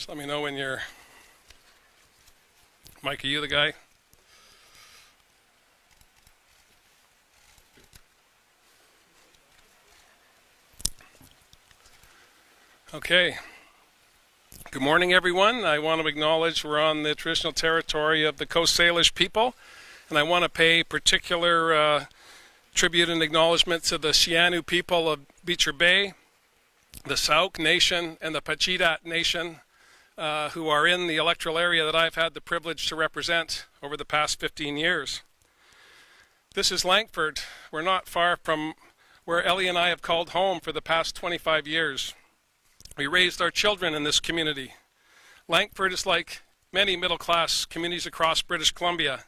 Just let me know when you're... Mike, are you the guy? Okay. Good morning, everyone. I want to acknowledge we're on the traditional territory of the Coast Salish people, and I want to pay particular tribute and acknowledgement to the Sianu people of Beecher Bay, the Sauk Nation, and the Pacheedaht Nation, who are in the electoral area that I've had the privilege to represent over the past 15 years. This is Langford. We're not far from where Ellie and I have called home for the past 25 years. We raised our children in this community. Langford is like many middle-class communities across British Columbia,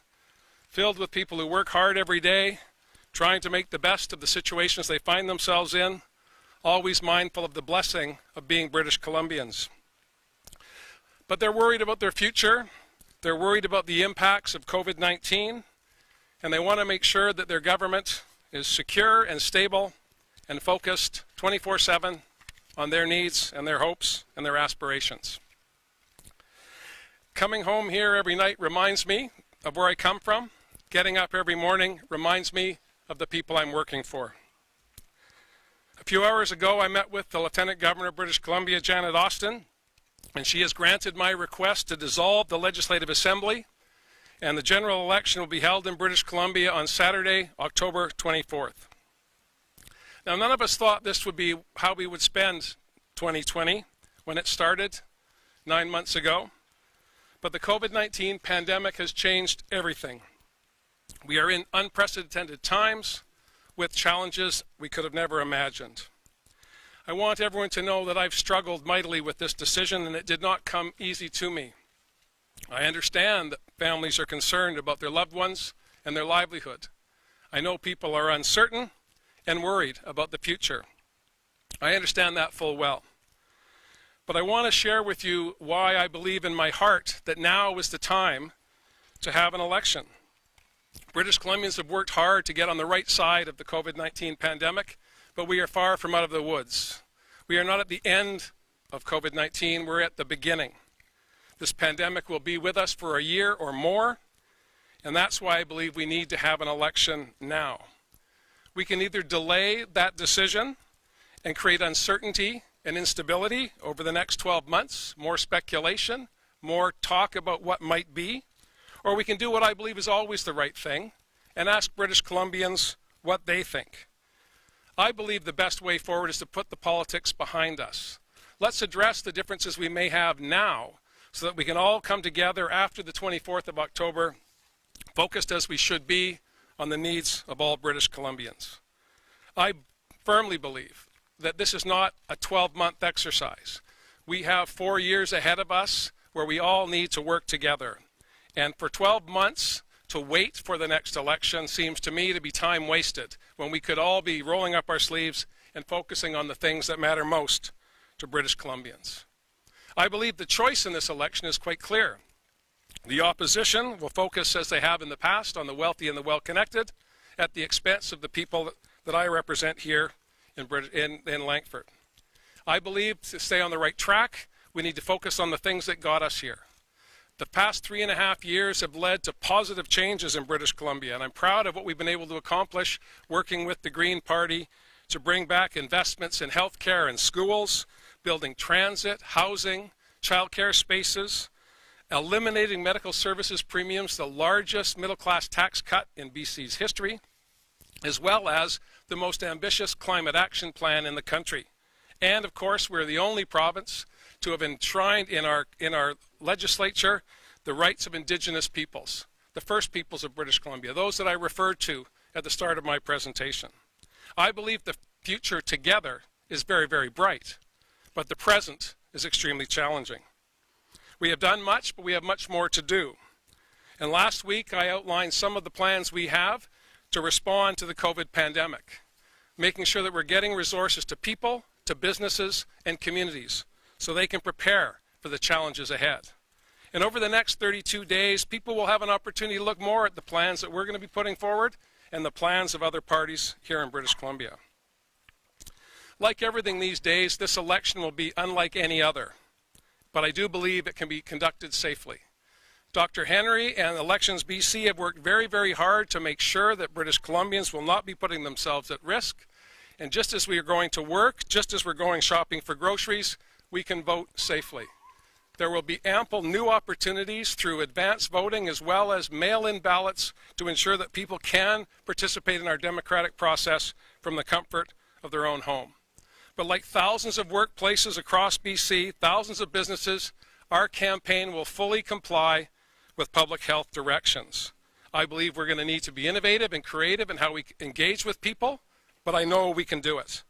filled with people who work hard every day, trying to make the best of the situations they find themselves in, always mindful of the blessing of being British Columbians. But they're worried about their future, they're worried about the impacts of COVID-19, and they want to make sure that their government is secure and stable and focused 24/7 on their needs and their hopes and their aspirations. Coming home here every night reminds me of where I come from. Getting up every morning reminds me of the people I'm working for. A few hours ago, I met with the Lieutenant Governor of British Columbia, Janet Austin, and she has granted my request to dissolve the Legislative Assembly, and the general election will be held in British Columbia on Saturday, October 24th. Now, none of us thought this would be how we would spend 2020 when it started 9 months ago, but the COVID-19 pandemic has changed everything. We are in unprecedented times with challenges we could have never imagined. I want everyone to know that I've struggled mightily with this decision, and it did not come easy to me. I understand that families are concerned about their loved ones and their livelihood. I know people are uncertain and worried about the future. I understand that full well. But I want to share with you why I believe in my heart that now is the time to have an election. British Columbians have worked hard to get on the right side of the COVID-19 pandemic, but we are far from out of the woods. We are not at the end of COVID-19, we're at the beginning. This pandemic will be with us for a year or more, and that's why I believe we need to have an election now. We can either delay that decision and create uncertainty and instability over the next 12 months, more speculation, more talk about what might be, or we can do what I believe is always the right thing and ask British Columbians what they think. I believe the best way forward is to put the politics behind us. Let's address the differences we may have now so that we can all come together after the 24th of October, focused as we should be on the needs of all British Columbians. I firmly believe that this is not a 12-month exercise. We have 4 years ahead of us where we all need to work together. And for 12 months to wait for the next election seems to me to be time wasted, when we could all be rolling up our sleeves and focusing on the things that matter most to British Columbians. I believe the choice in this election is quite clear. The opposition will focus, as they have in the past, on the wealthy and the well-connected at the expense of the people that I represent here in Langford. I believe to stay on the right track, we need to focus on the things that got us here. The past 3.5 years have led to positive changes in British Columbia, and I'm proud of what we've been able to accomplish working with the Green Party to bring back investments in healthcare and schools, building transit, housing, childcare spaces, eliminating medical services premiums, the largest middle-class tax cut in BC's history, as well as the most ambitious climate action plan in the country. And of course, we're the only province to have enshrined in our legislature the rights of Indigenous peoples, the First Peoples of British Columbia, those that I referred to at the start of my presentation. I believe the future together is very, very bright, but the present is extremely challenging. We have done much, but we have much more to do. And last week, I outlined some of the plans we have to respond to the COVID pandemic, making sure that we're getting resources to people, to businesses, and communities so they can prepare for the challenges ahead. And over the next 32 days, people will have an opportunity to look more at the plans that we're going to be putting forward and the plans of other parties here in British Columbia. Like everything these days, this election will be unlike any other. but I do believe it can be conducted safely. Dr. Henry and Elections BC have worked very, very hard to make sure that British Columbians will not be putting themselves at risk. And just as we are going to work, just as we're going shopping for groceries, we can vote safely. There will be ample new opportunities through advanced voting as well as mail-in ballots to ensure that people can participate in our democratic process from the comfort of their own home. But like thousands of workplaces across BC, thousands of businesses, our campaign will fully comply with public health directions. I believe we're going to need to be innovative and creative in how we engage with people, but I know we can do it.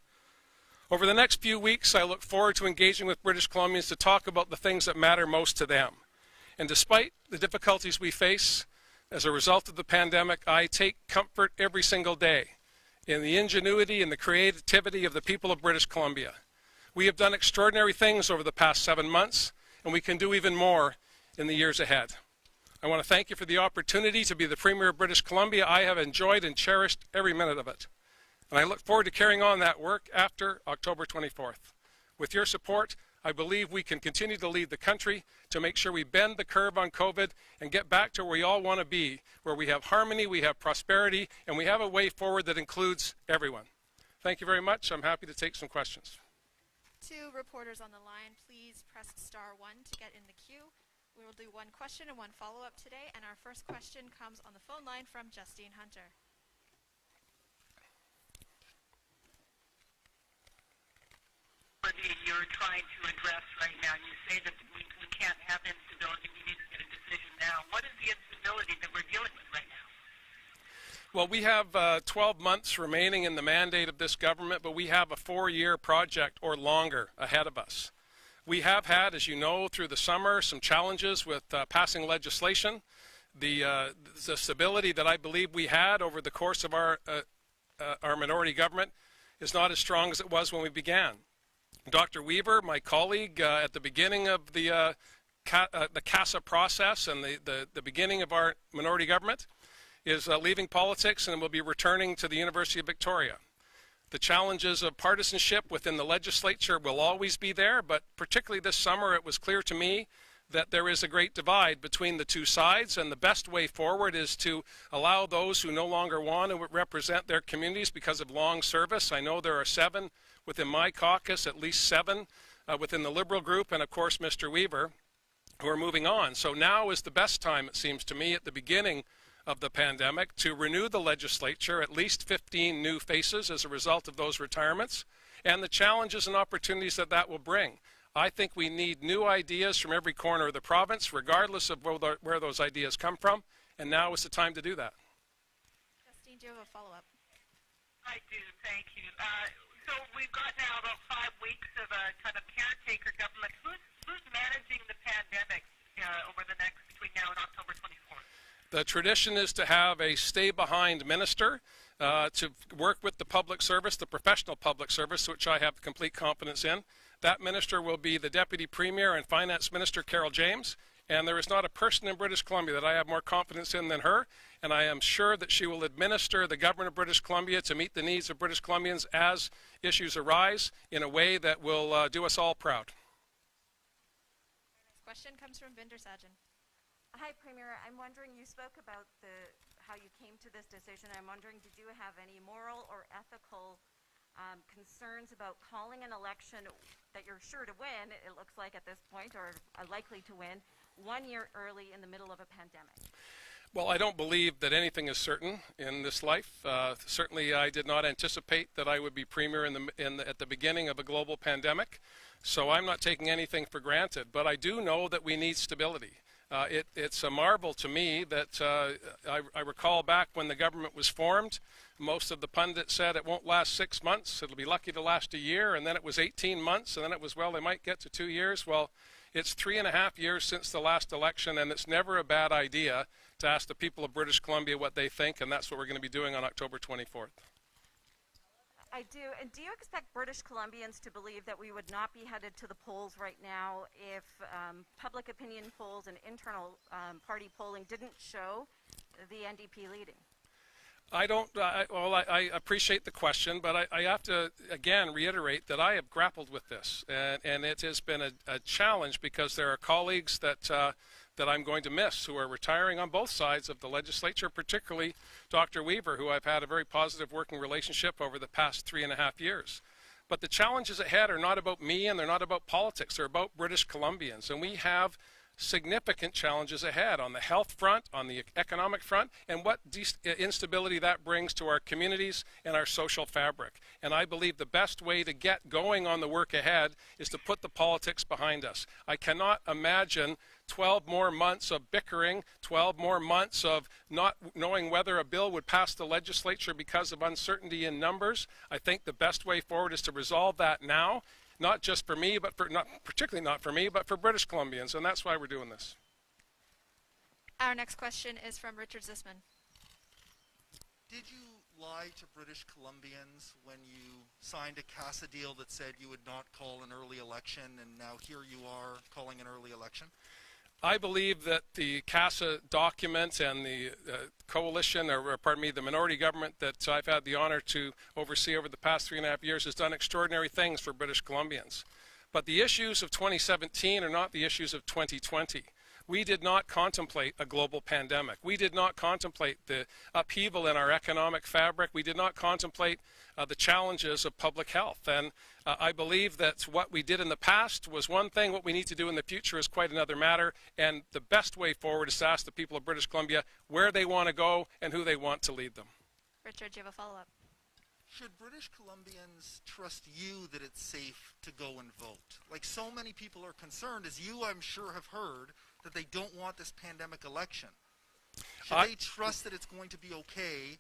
Over the next few weeks, I look forward to engaging with British Columbians to talk about the things that matter most to them. And despite the difficulties we face as a result of the pandemic, I take comfort every single day in the ingenuity and the creativity of the people of British Columbia. We have done extraordinary things over the past 7 months, and we can do even more in the years ahead. I want to thank you for the opportunity to be the Premier of British Columbia. I have enjoyed and cherished every minute of it. And I look forward to carrying on that work after October 24th. With your support, I believe we can continue to lead the country to make sure we bend the curve on COVID and get back to where we all want to be, where we have harmony, we have prosperity, and we have a way forward that includes everyone. Thank you very much. I'm happy to take some questions. 2 reporters on the line, please press *1 to get in the queue. We will do 1 question and 1 follow-up today, and our first question comes on the phone line from Justine Hunter. You're trying to address right now. You say that we can't have instability. We need to get a decision now. What is the instability that we're dealing with right now? Well, we have 12 months remaining in the mandate of this government, but we have a 4-year project or longer ahead of us. We have had, as you know, through the summer, some challenges with passing legislation. The stability that I believe we had over the course of our minority government is not as strong as it was when we began. Dr. Weaver, my colleague, at the beginning of the CASA process and the beginning of our minority government, is leaving politics and will be returning to the University of Victoria. The challenges of partisanship within the legislature will always be there, but particularly this summer it was clear to me that there is a great divide between the two sides, and the best way forward is to allow those who no longer want to represent their communities because of long service. I know there are 7 within my caucus, at least 7 within the Liberal group, and of course Mr. Weaver, who are moving on. So now is the best time, it seems to me, at the beginning of the pandemic, to renew the legislature, at least 15 new faces as a result of those retirements, and the challenges and opportunities that that will bring. I think we need new ideas from every corner of the province, regardless of where those ideas come from, and now is the time to do that. Justine, do you have a follow-up? I do, thank you. So we've got now about 5 weeks of a kind of caretaker government. Who's managing the pandemic over the next, between now and October 24th? The tradition is to have a stay-behind minister to work with the public service, the professional public service, which I have complete confidence in. That minister will be the Deputy Premier and Finance Minister, Carol James, and there is not a person in British Columbia that I have more confidence in than her, and I am sure that she will administer the government of British Columbia to meet the needs of British Columbians as issues arise in a way that will do us all proud. Our next question comes from Vinder Sajan. Hi, Premier. I'm wondering, you spoke about how you came to this decision. I'm wondering, did you have any moral or ethical concerns about calling an election that you're sure to win, it looks like at this point, or are likely to win, 1 year early in the middle of a pandemic? Well, I don't believe that anything is certain in this life. Certainly, I did not anticipate that I would be Premier at the beginning of a global pandemic, so I'm not taking anything for granted. But I do know that we need stability. It's a marvel to me that I recall back when the government was formed, most of the pundits said it won't last 6 months, it'll be lucky to last a year, and then it was 18 months, and then it was, well, they might get to 2 years. Well, it's 3.5 years since the last election, and it's never a bad idea to ask the people of British Columbia what they think, and that's what we're going to be doing on October 24th. I do. And do you expect British Columbians to believe that we would not be headed to the polls right now if public opinion polls and internal party polling didn't show the NDP leading? I appreciate the question, but I have to, again, reiterate that I have grappled with this, and it has been a challenge because there are colleagues that I'm going to miss who are retiring on both sides of the legislature, particularly Dr. Weaver, who I've had a very positive working relationship over the past 3.5 years. But the challenges ahead are not about me, and they're not about politics. They're about British Columbians, and we have significant challenges ahead on the health front, on the economic front, and what instability that brings to our communities and our social fabric. And I believe the best way to get going on the work ahead is to put the politics behind us. I cannot imagine 12 more months of bickering, 12 more months of not knowing whether a bill would pass the legislature because of uncertainty in numbers. I think the best way forward is to resolve that now. Not just for me, but particularly not for me, but for British Columbians, and that's why we're doing this. Our next question is from Richard Zisman. Did you lie to British Columbians when you signed a CASA deal that said you would not call an early election, and now here you are calling an early election? I believe that the CASA document and the coalition, or pardon me, the minority government that I've had the honor to oversee over the past 3.5 years has done extraordinary things for British Columbians. But the issues of 2017 are not the issues of 2020. We did not contemplate a global pandemic. We did not contemplate the upheaval in our economic fabric. We did not contemplate the challenges of public health. And I believe that what we did in the past was one thing. What we need to do in the future is quite another matter. And the best way forward is to ask the people of British Columbia where they want to go and who they want to lead them. Richard, do you have a follow-up? Should British Columbians trust you that it's safe to go and vote? Like so many people are concerned, as you I'm sure have heard, that they don't want this pandemic election. Should they trust that it's going to be okay?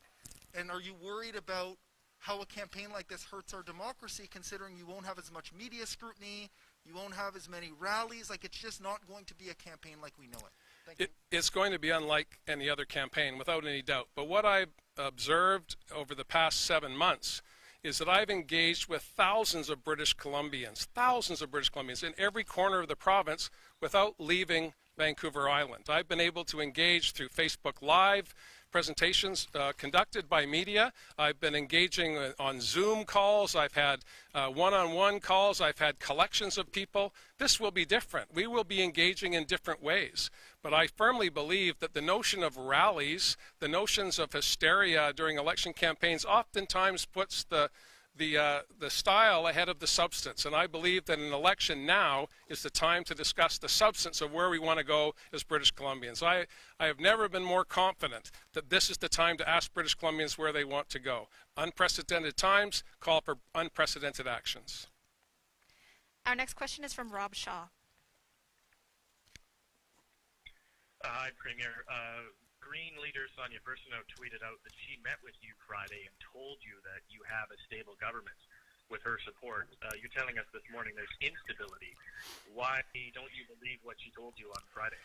And are you worried about how a campaign like this hurts our democracy, considering you won't have as much media scrutiny, you won't have as many rallies? Like, it's just not going to be a campaign like we know it. Thank you. It's going to be unlike any other campaign, without any doubt. But what I've observed over the past 7 months is that I've engaged with thousands of British Columbians in every corner of the province without leaving Vancouver Island. I've been able to engage through Facebook Live presentations conducted by media. I've been engaging on Zoom calls. I've had one-on-one calls. I've had collections of people. This will be different. We will be engaging in different ways. But I firmly believe that the notion of rallies, the notions of hysteria during election campaigns oftentimes puts the style ahead of the substance. And I believe that an election now is the time to discuss the substance of where we want to go as British Columbians. I have never been more confident that this is the time to ask British Columbians where they want to go. Unprecedented times call for unprecedented actions. Our next question is from Rob Shaw. Hi, Premier. Green leader Sonia Furstenau tweeted out that she met with you Friday and told you that you have a stable government with her support. You're telling us this morning there's instability. Why don't you believe what she told you on Friday?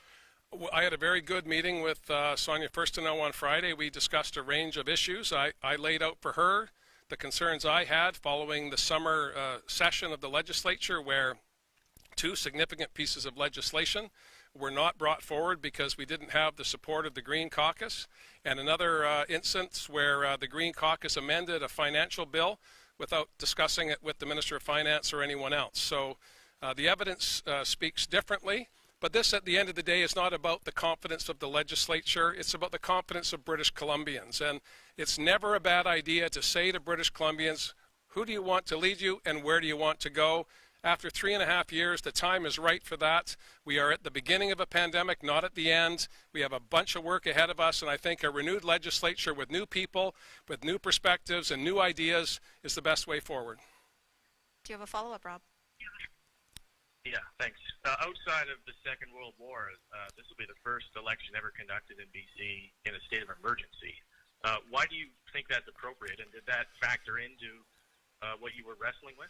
Well, I had a very good meeting with Sonia Furstenau on Friday. We discussed a range of issues. I laid out for her the concerns I had following the summer session of the legislature, where 2 significant pieces of legislation were not brought forward because we didn't have the support of the Green Caucus, and another instance where the Green Caucus amended a financial bill without discussing it with the Minister of Finance or anyone else. So the evidence speaks differently, but this at the end of the day is not about the confidence of the legislature, it's about the confidence of British Columbians. And it's never a bad idea to say to British Columbians, who do you want to lead you and where do you want to go? After 3.5 years, the time is right for that. We are at the beginning of a pandemic, not at the end. We have a bunch of work ahead of us, and I think a renewed legislature with new people, with new perspectives and new ideas is the best way forward. Do you have a follow-up, Rob? Yeah, thanks. Outside of the Second World War, this will be the first election ever conducted in BC in a state of emergency. Why do you think that's appropriate, and did that factor into what you were wrestling with?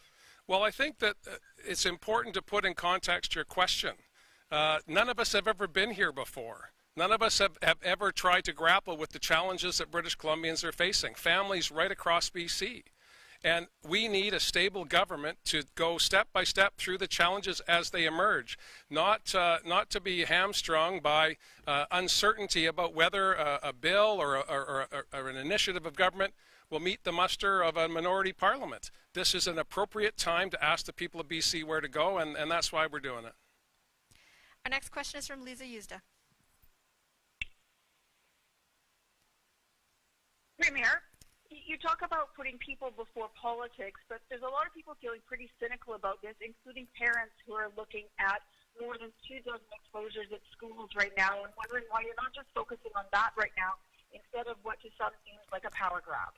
Well, I think that it's important to put in context your question. None of us have ever been here before. None of us have ever tried to grapple with the challenges that British Columbians are facing, families right across BC. And we need a stable government to go step by step through the challenges as they emerge, not to be hamstrung by uncertainty about whether a bill or an initiative of government will meet the muster of a minority parliament. This is an appropriate time to ask the people of BC where to go, and that's why we're doing it. Our next question is from Lisa Yuzda. Premier, you talk about putting people before politics, but there's a lot of people feeling pretty cynical about this, including parents who are looking at more than 2 dozen exposures at schools right now and wondering why you're not just focusing on that right now instead of what to some seems like a power grab.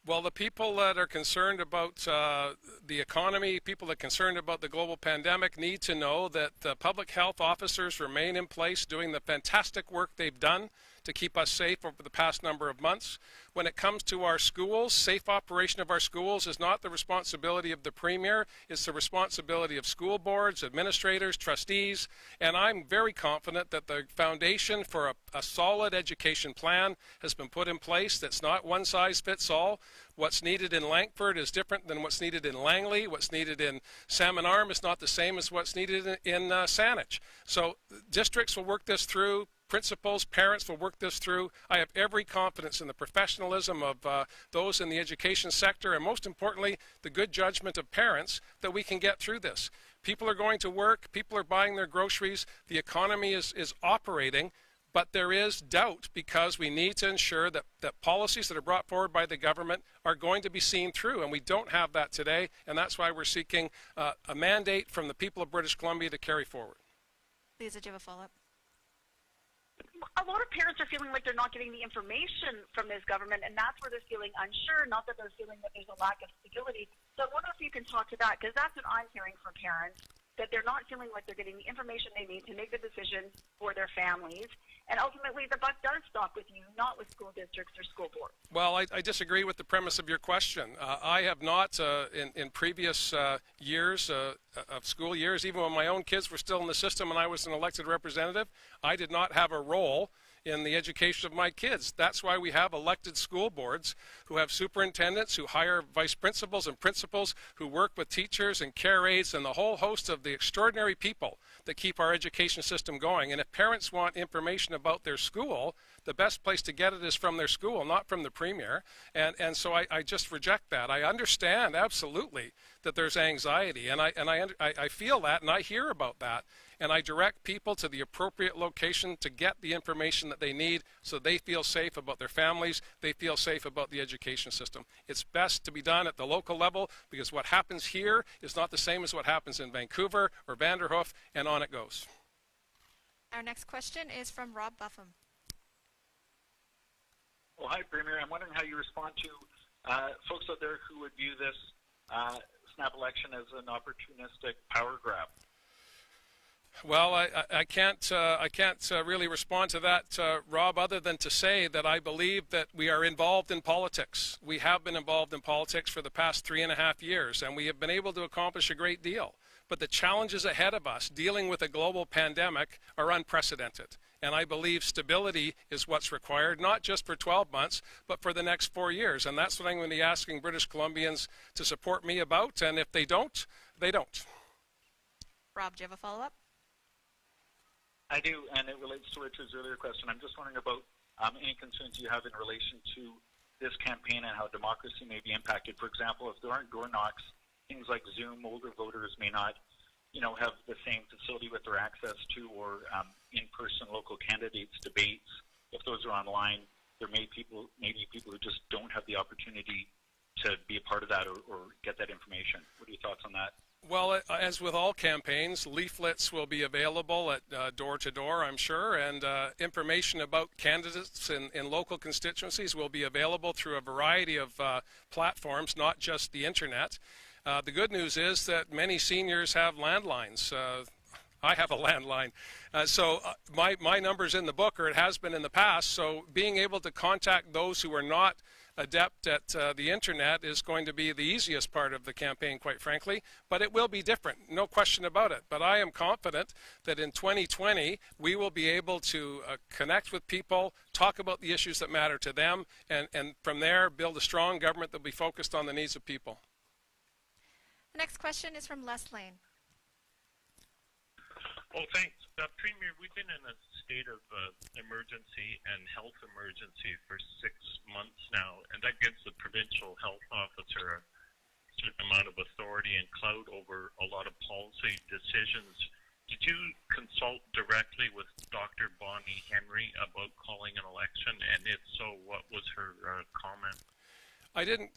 Well, the people that are concerned about the economy, people that are concerned about the global pandemic need to know that public health officers remain in place doing the fantastic work they've done to keep us safe over the past number of months. When it comes to our schools, safe operation of our schools is not the responsibility of the Premier, it's the responsibility of school boards, administrators, trustees, and I'm very confident that the foundation for a solid education plan has been put in place that's not one size fits all. What's needed in Langford is different than what's needed in Langley. What's needed in Salmon Arm is not the same as what's needed in Saanich. So districts will work this through. Principals, parents will work this through. I have every confidence in the professionalism of those in the education sector, and most importantly, the good judgment of parents that we can get through this. People are going to work, people are buying their groceries, the economy is operating, but there is doubt because we need to ensure that policies that are brought forward by the government are going to be seen through, and we don't have that today, and that's why we're seeking a mandate from the people of British Columbia to carry forward. Lisa, do you have a follow-up? A lot of parents are feeling like they're not getting the information from this government, and that's where they're feeling unsure, not that they're feeling that there's a lack of stability. So I wonder if you can talk to that, because that's what I'm hearing from parents, that they're not feeling like they're getting the information they need to make the decision for their families. And ultimately, the buck does stop with you, not with school districts or school boards. Well, I disagree with the premise of your question. I have not, in previous years of school years, even when my own kids were still in the system and I was an elected representative, I did not have a role in the education of my kids. That's why we have elected school boards who have superintendents, who hire vice principals and principals, who work with teachers and care aides and the whole host of the extraordinary people that keep our education system going. And if parents want information about their school, the best place to get it is from their school, not from the Premier. And so I just reject that. I understand absolutely that there's anxiety, and I feel that, and I hear about that. And I direct people to the appropriate location to get the information that they need so they feel safe about their families, they feel safe about the education system. It's best to be done at the local level because what happens here is not the same as what happens in Vancouver or Vanderhoof, and on it goes. Our next question is from Rob Buffum. Well, hi, Premier. I'm wondering how you respond to folks out there who would view this snap election as an opportunistic power grab. Well, I can't really respond to that, Rob, other than to say that I believe that we are involved in politics. We have been involved in politics for the past 3.5 years, and we have been able to accomplish a great deal. But the challenges ahead of us dealing with a global pandemic are unprecedented. And I believe stability is what's required, not just for 12 months, but for the next 4 years. And that's what I'm going to be asking British Columbians to support me about. And if they don't, they don't. Rob, do you have a follow-up? I do, and it relates to Richard's earlier question. I'm just wondering about any concerns you have in relation to this campaign and how democracy may be impacted. For example, if there aren't door knocks, things like Zoom, older voters may not, have the same facility with their access to, or in-person local candidates debates. If those are online, there may be people who just don't have the opportunity to be a part of that or get that information. What are your thoughts on that? Well, as with all campaigns, leaflets will be available at door-to-door, I'm sure, and information about candidates in local constituencies will be available through a variety of platforms, not just the internet. The good news is that many seniors have landlines. I have a landline. So my number's in the book, or it has been in the past, so being able to contact those who are not adept at the internet is going to be the easiest part of the campaign, quite frankly, but it will be different, no question about it. But I am confident that in 2020 we will be able to connect with people, talk about the issues that matter to them, and from there build a strong government that will be focused on the needs of people. The next question is from Les Lane. Oh, thanks. Premier, we've been in a state of emergency and health emergency for 6 months now, and that gives the provincial health officer a certain amount of authority and clout over a lot of policy decisions. Did you consult directly with Dr. Bonnie Henry about calling an election, and if so, what was her comment? I didn't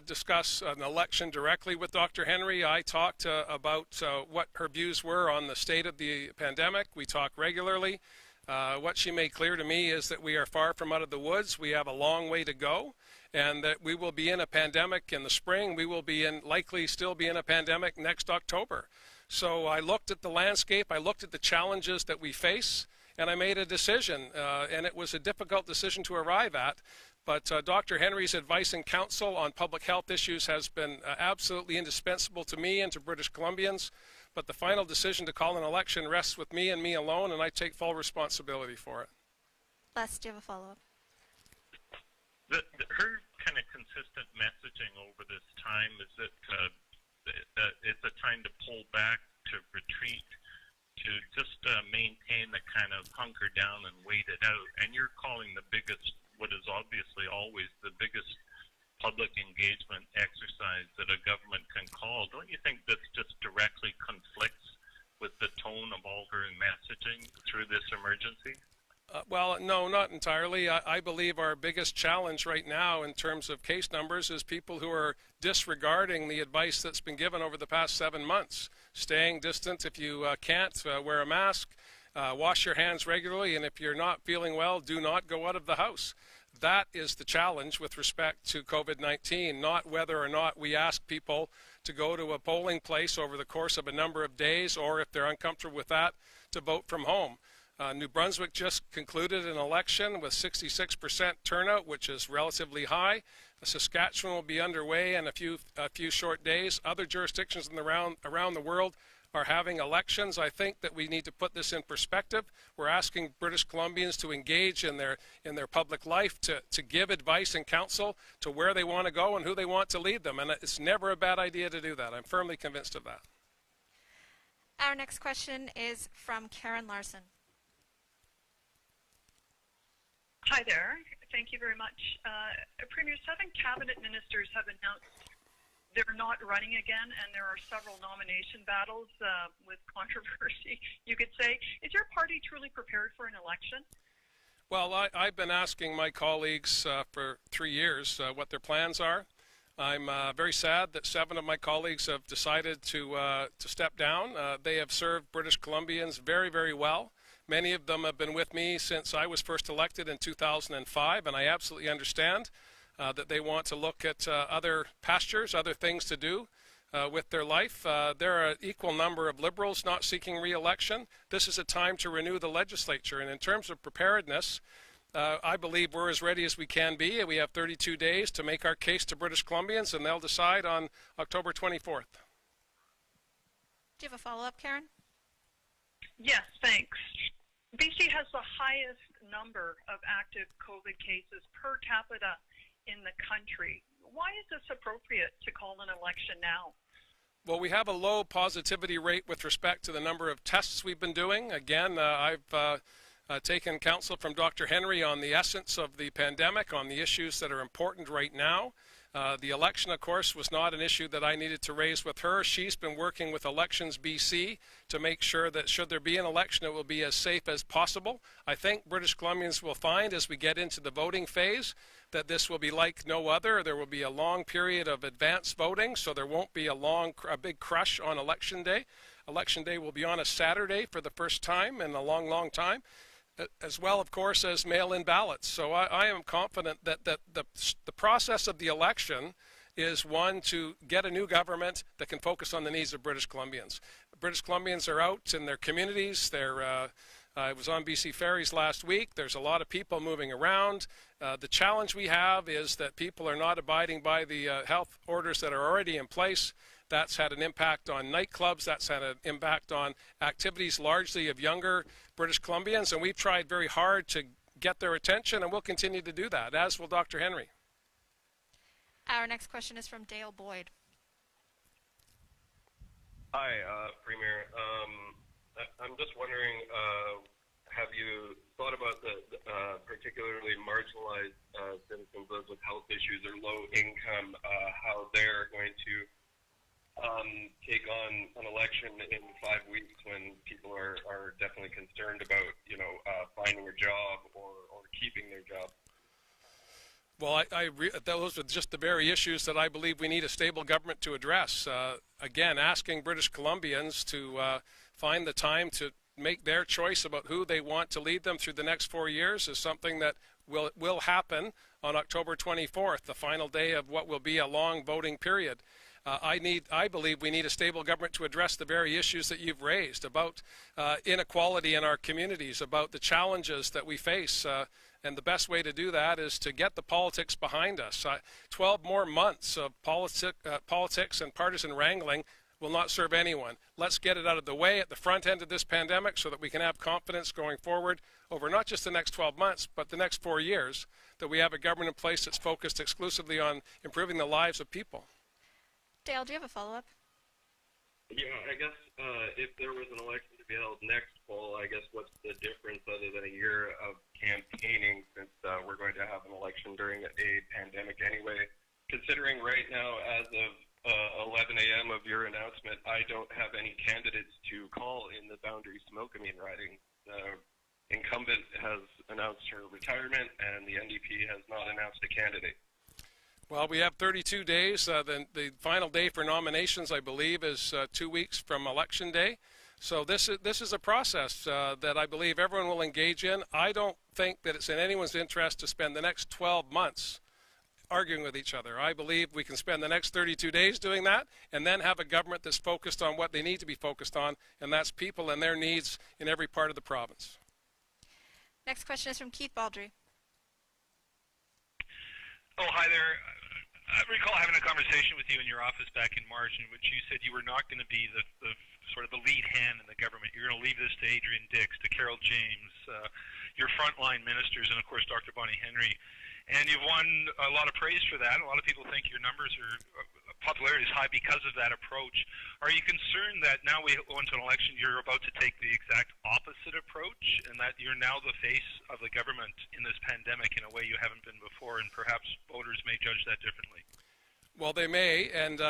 discuss an election directly with Dr. Henry. I talked about what her views were on the state of the pandemic. We talk regularly. What she made clear to me is that we are far from out of the woods. We have a long way to go, and that we will be in a pandemic in the spring. We will be likely still be in a pandemic next October. So I looked at the landscape. I looked at the challenges that we face, and I made a decision. And it was a difficult decision to arrive at. But Dr. Henry's advice and counsel on public health issues has been absolutely indispensable to me and to British Columbians. But the final decision to call an election rests with me and me alone, and I take full responsibility for it. Les, do you have a follow-up? Her kind of consistent messaging over this time is that it's a time to pull back, to retreat, to just maintain the kind of hunker down and wait it out. And you're calling the biggest, what is obviously always the biggest public engagement exercise that a government can call. Don't you think this just directly conflicts with the tone of all her messaging through this emergency? Well, no, not entirely. I believe our biggest challenge right now in terms of case numbers is people who are disregarding the advice that's been given over the past 7 months. Staying distant if you can't, wear a mask, wash your hands regularly, and if you're not feeling well, do not go out of the house. That is the challenge with respect to COVID-19, not whether or not we ask people to go to a polling place over the course of a number of days, or if they're uncomfortable with that, to vote from home. New Brunswick just concluded an election with 66% turnout, which is relatively high. Saskatchewan will be underway in a few short days. Other jurisdictions around the world are having elections. I think that we need to put this in perspective. We're asking British Columbians to engage in their public life, to give advice and counsel to where they want to go and who they want to lead them. And it's never a bad idea to do that. I'm firmly convinced of that. Our next question is from Karen Larson. Hi there. Thank you very much. Premier, 7 cabinet ministers have announced they're not running again, and there are several nomination battles with controversy, you could say. Is your party truly prepared for an election? Well, I've been asking my colleagues for 3 years what their plans are. I'm very sad that 7 of my colleagues have decided to step down. They have served British Columbians very, very well. Many of them have been with me since I was first elected in 2005, and I absolutely understand that they want to look at other pastures, other things to do with their life. There are an equal number of Liberals not seeking re-election. This is a time to renew the legislature, and in terms of preparedness, I believe we're as ready as we can be. We have 32 days to make our case to British Columbians, and they'll decide on October 24th. Do you have a follow-up, Karen? Yes, thanks. BC has the highest number of active COVID cases per capita in the country. Why is this appropriate to call an election now? Well, we have a low positivity rate with respect to the number of tests we've been doing. Again, I've taken counsel from Dr. Henry on the essence of the pandemic, on the issues that are important right now. The election, of course, was not an issue that I needed to raise with her. She's been working with Elections BC to make sure that should there be an election, it will be as safe as possible. I think British Columbians will find as we get into the voting phase that this will be like no other. There will be a long period of advance voting, so there won't be a big crush on Election Day. Election Day will be on a Saturday for the first time in a long, long time, as well, of course, as mail-in ballots. So I am confident that the process of the election is one to get a new government that can focus on the needs of British Columbians. British Columbians are out in their communities. They're I was on BC Ferries last week. There's a lot of people moving around. The challenge we have is that people are not abiding by the health orders that are already in place. That's had an impact on nightclubs. That's had an impact on activities largely of younger British Columbians, and we've tried very hard to get their attention, and we'll continue to do that, as will Dr. Henry. Our next question is from Dale Boyd. Hi, Premier. I'm just wondering, have you thought about the particularly marginalized citizens, those with health issues or low income, how they're going to take on an election in 5 weeks when people are definitely concerned about, finding a job or keeping their job? Well, those are just the very issues that I believe we need a stable government to address. Again, asking British Columbians to find the time to make their choice about who they want to lead them through the next 4 years is something that will happen on October 24th, the final day of what will be a long voting period. I believe we need a stable government to address the very issues that you've raised about inequality in our communities, about the challenges that we face. And the best way to do that is to get the politics behind us. 12 more months of politics and partisan wrangling will not serve anyone. Let's get it out of the way at the front end of this pandemic so that we can have confidence going forward over not just the next 12 months, but the next 4 years, that we have a government in place that's focused exclusively on improving the lives of people. Dale, do you have a follow-up? Yeah, I guess if there was an election to be held next fall, I guess what's the difference other than a year of campaigning, since we're going to have an election during a pandemic anyway? Considering right now, as of 11 a.m. of your announcement, I don't have any candidates to call in the Boundary Smokeamine riding. The incumbent has announced her retirement, and the NDP has not announced a candidate. Well, we have 32 days. The final day for nominations, I believe, is 2 weeks from Election Day. So this is a process that I believe everyone will engage in. I don't think that it's in anyone's interest to spend the next 12 months arguing with each other. I believe we can spend the next 32 days doing that and then have a government that's focused on what they need to be focused on, and that's people and their needs in every part of the province. Next question is from Keith Baldry. Oh, hi there. I recall having a conversation with you in your office back in March in which you said you were not going to be the sort of the lead hand in the government. You're going to leave this to Adrian Dix, to Carol James, your frontline ministers, and of course Dr. Bonnie Henry. And you've won a lot of praise for that. A lot of people think your numbers are popularity is high because of that approach. Are you concerned that now we go into an election, you're about to take the exact opposite approach, and that you're now the face of the government in this pandemic in a way you haven't been before, and perhaps voters may judge that differently? Well, they may, and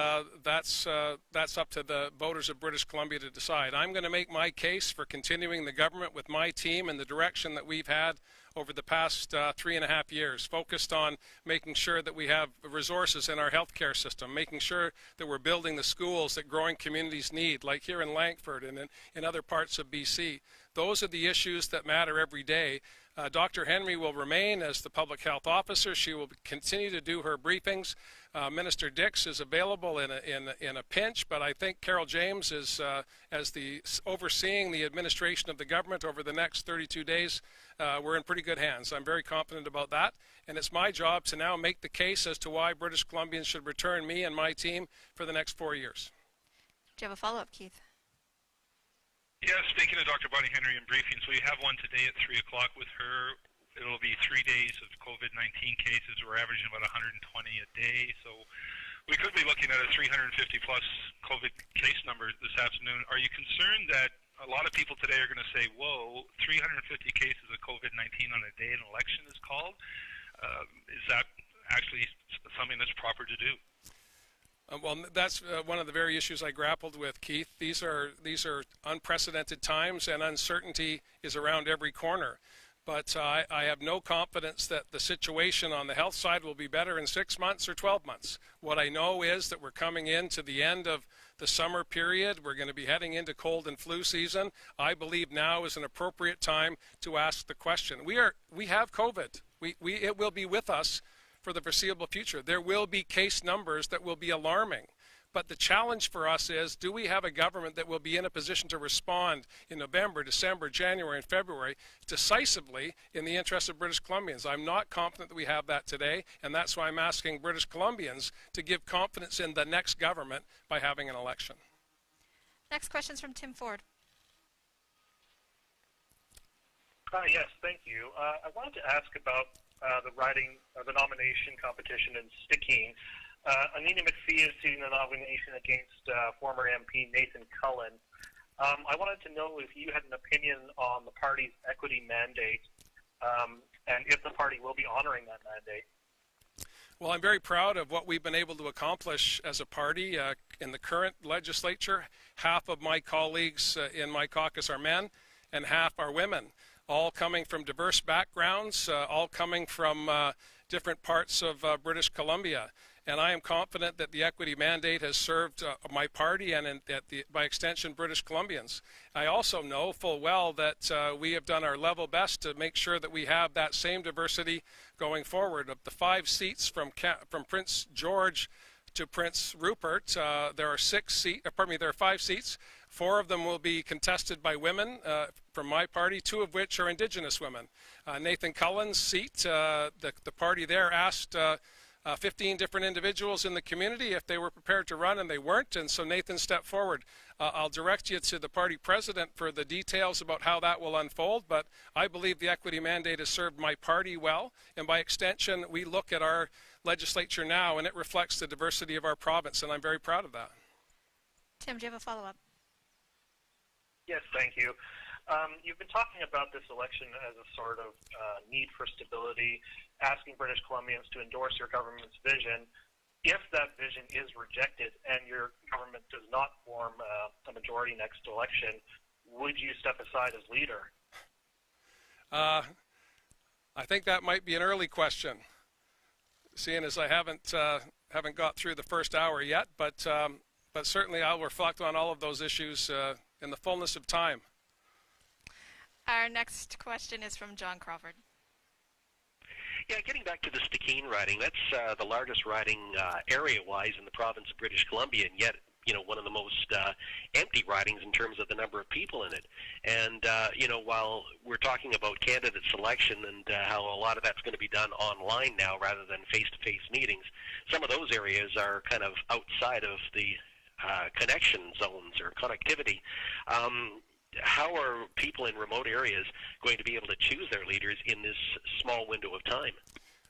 that's up to the voters of British Columbia to decide. I'm going to make my case for continuing the government with my team and the direction that we've had over the past 3.5 years, focused on making sure that we have resources in our healthcare system, making sure that we're building the schools that growing communities need, like here in Langford and in other parts of BC. Those are the issues that matter every day. Dr. Henry will remain as the public health officer. She will continue to do her briefings. Minister Dix is available in a pinch, but I think Carol James is as the overseeing the administration of the government over the next 32 days. We're in pretty good hands. I'm very confident about that, and it's my job to now make the case as to why British Columbians should return me and my team for the next 4 years. Do you have a follow-up, Keith? Yeah, speaking of Dr. Bonnie Henry in briefings, we have one today at 3 o'clock with her. It'll be 3 days of COVID-19 cases. We're averaging about 120 a day, so we could be looking at a 350-plus COVID case number this afternoon. Are you concerned that a lot of people today are going to say, whoa, 350 cases of COVID-19 on a day an election is called? Is that actually something that's proper to do? Well, that's one of the very issues I grappled with, Keith. These are unprecedented times, and uncertainty is around every corner. But I have no confidence that the situation on the health side will be better in 6 months or 12 months. What I know is that we're coming into the end of the summer period. We're going to be heading into cold and flu season. I believe now is an appropriate time to ask the question. We have COVID. It will be with us for the foreseeable future. There will be case numbers that will be alarming. But the challenge for us is, do we have a government that will be in a position to respond in November, December, January, and February decisively in the interest of British Columbians? I'm not confident that we have that today, and that's why I'm asking British Columbians to give confidence in the next government by having an election. Next question is from Tim Ford. Yes, thank you. I wanted to ask about the nomination competition in Stikine. Anina McPhee is seeking the nomination against former MP Nathan Cullen. I wanted to know if you had an opinion on the party's equity mandate and if the party will be honoring that mandate. Well, I'm very proud of what we've been able to accomplish as a party in the current legislature. Half of my colleagues in my caucus are men and half are women, all coming from diverse backgrounds, all coming from different parts of British Columbia. And I am confident that the equity mandate has served my party and by extension British Columbians. I also know full well that we have done our level best to make sure that we have that same diversity going forward. Of the 5 seats from Prince George to Prince Rupert, there are 5 seats. 4 of them will be contested by women from my party, 2 of which are Indigenous women. Nathan Cullen's seat, the party there asked 15 different individuals in the community if they were prepared to run, and they weren't, and so Nathan stepped forward. I'll direct you to the party president for the details about how that will unfold, but I believe the equity mandate has served my party well, and by extension, we look at our legislature now, and it reflects the diversity of our province, and I'm very proud of that. Tim, do you have a follow-up? Yes, thank you. You've been talking about this election as a sort of need for stability, asking British Columbians to endorse your government's vision. If that vision is rejected and your government does not form a majority next election, would you step aside as leader? I think that might be an early question, seeing as I haven't got through the first hour yet, but certainly I'll reflect on all of those issues in the fullness of time. Our next question is from John Crawford. Yeah, getting back to the Stikine riding, that's the largest riding area-wise in the province of British Columbia, and yet, you know, one of the most empty ridings in terms of the number of people in it. And, you know, while we're talking about candidate selection and how a lot of that's going to be done online now rather than face-to-face meetings, some of those areas are kind of outside of the connection zones or connectivity. How are people in remote areas going to be able to choose their leaders in this small window of time?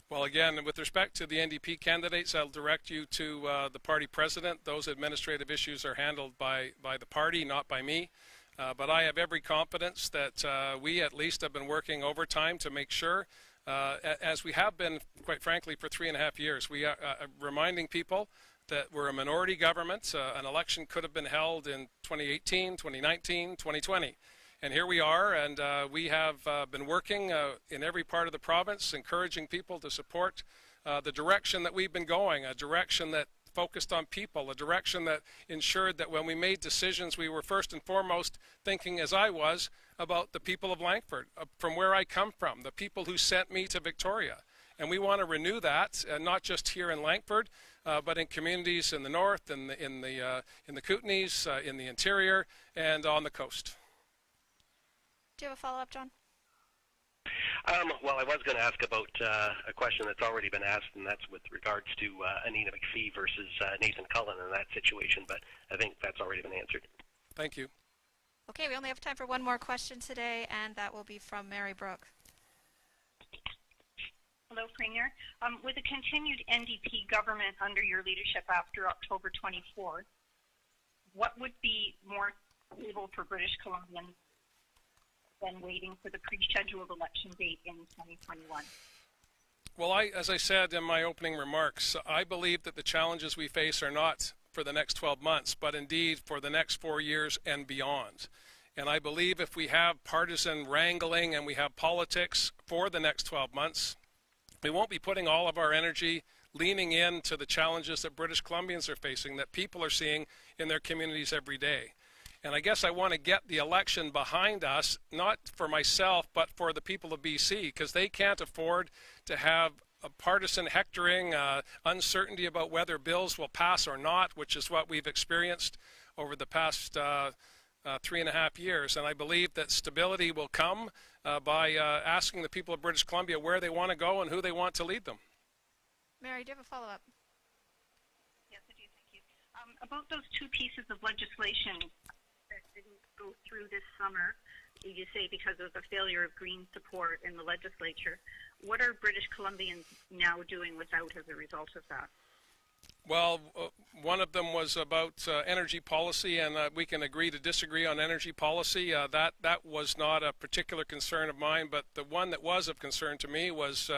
Well, again, with respect to the NDP candidates, I'll direct you to the party president. Those administrative issues are handled by the party, not by me. But I have every confidence that we at least have been working overtime to make sure, as we have been, quite frankly, for 3.5 years, we are reminding people that we're a minority government. An election could have been held in 2018, 2019, 2020. And here we are, and we have been working in every part of the province, encouraging people to support the direction that we've been going, a direction that focused on people, a direction that ensured that when we made decisions, we were first and foremost thinking, as I was, about the people of Langford, from where I come from, the people who sent me to Victoria. And we want to renew that, not just here in Langford, but in communities in the north, in the Kootenays, in the interior, and on the coast. Do you have a follow-up, John? Well, I was going to ask about a question that's already been asked, and that's with regards to Anina McPhee versus Nathan Cullen in that situation, but I think that's already been answered. Thank you. Okay, we only have time for one more question today, and that will be from Mary Brooke. Hello, Premier. With a continued NDP government under your leadership after October 24th, what would be more stable for British Columbians than waiting for the pre-scheduled election date in 2021? Well, as I said in my opening remarks, I believe that the challenges we face are not for the next 12 months, but indeed for the next 4 years and beyond. And I believe if we have partisan wrangling and we have politics for the next 12 months, we won't be putting all of our energy leaning into the challenges that British Columbians are facing, that people are seeing in their communities every day. And I guess I want to get the election behind us, not for myself, but for the people of BC, because they can't afford to have partisan hectoring, uncertainty about whether bills will pass or not, which is what we've experienced over the past 3.5 years. And I believe that stability will come by asking the people of British Columbia where they want to go and who they want to lead them. Mary, do you have a follow-up? Yes, I do. Thank you. About those two pieces of legislation that didn't go through this summer, you say because of the failure of Green support in the legislature, what are British Columbians now doing without as a result of that? Well, one of them was about energy policy, and we can agree to disagree on energy policy. That was not a particular concern of mine, but the one that was of concern to me was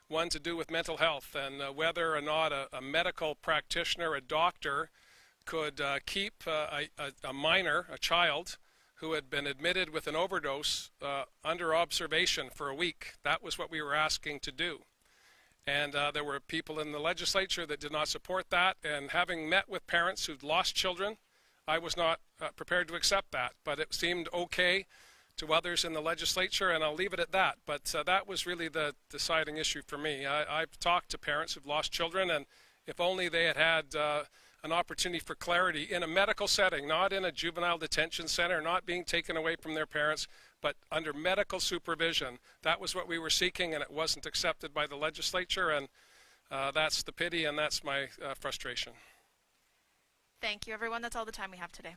one to do with mental health and whether or not a medical practitioner, a doctor, could keep a minor, a child, who had been admitted with an overdose under observation for a week. That was what we were asking to do. And there were people in the legislature that did not support that. And having met with parents who'd lost children, I was not prepared to accept that. But it seemed okay to others in the legislature, and I'll leave it at that. But that was really the deciding issue for me. I've talked to parents who've lost children, and if only they had had an opportunity for clarity in a medical setting, not in a juvenile detention center, not being taken away from their parents, but under medical supervision. That was what we were seeking, and it wasn't accepted by the legislature, and that's the pity, and that's my frustration. Thank you, everyone. That's all the time we have today.